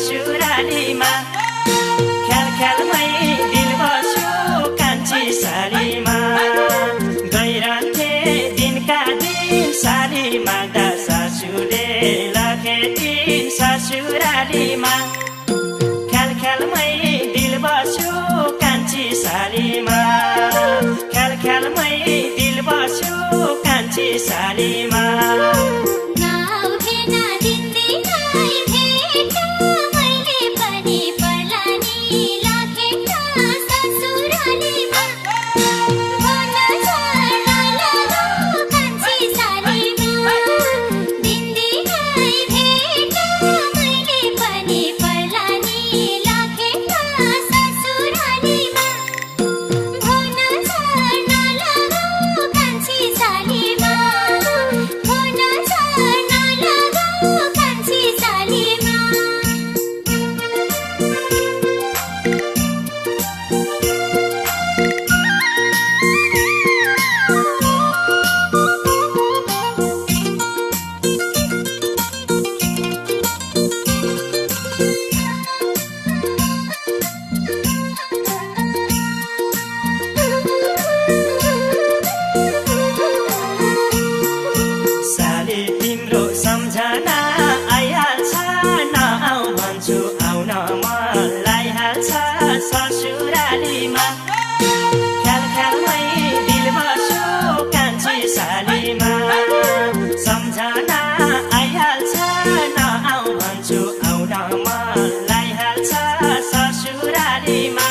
ससुरालीमा ख्याल ख्यालमै दिल बस्यो कान्छी सालीमा गइरहन्थे दिनका दिन साली माग्दा सासूले लखेटिन् ससुरालीमा ख्याल ख्यालमै दिल बस्यो कान्छी सालीमा ख्याल ख्यालमै दिल बस्यो कान्छी सालीमा सम्झना आइहाल्छ नआउ भन्छु आउन मन लाइहाल्छ ससुरालीमा ख्याल ख्यालमै दिल बस्यो कान्छी सालीमा सम्झना आइहाल्छ नआउ भन्छु आउन मन लाइहाल्छ ससुरालीमा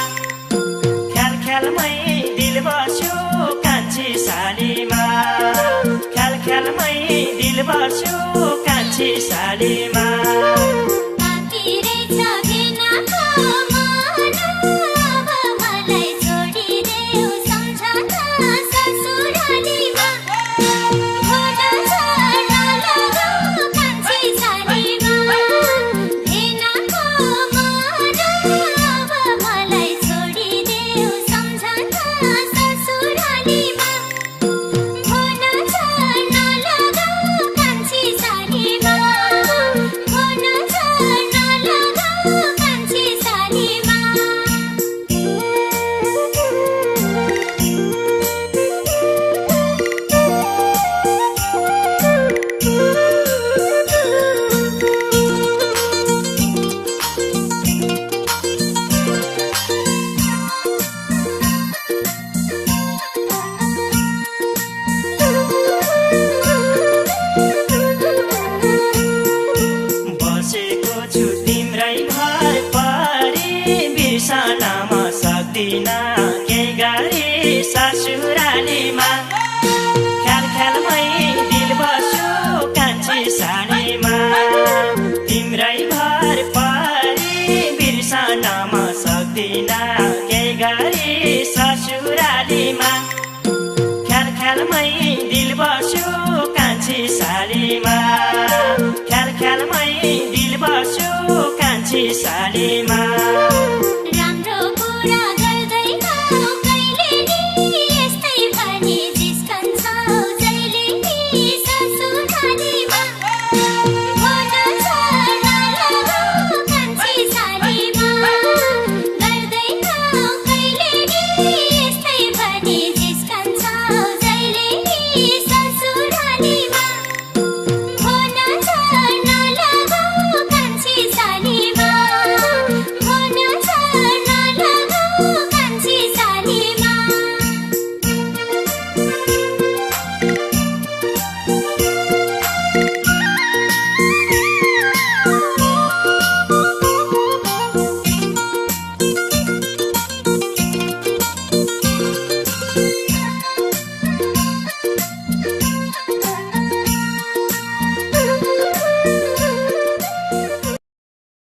ख्याल ख्यालमै दिल बस्यो कान्छी सालीमा ख्याल ख्यालमै दिल बस्यो कान्छी सालीमा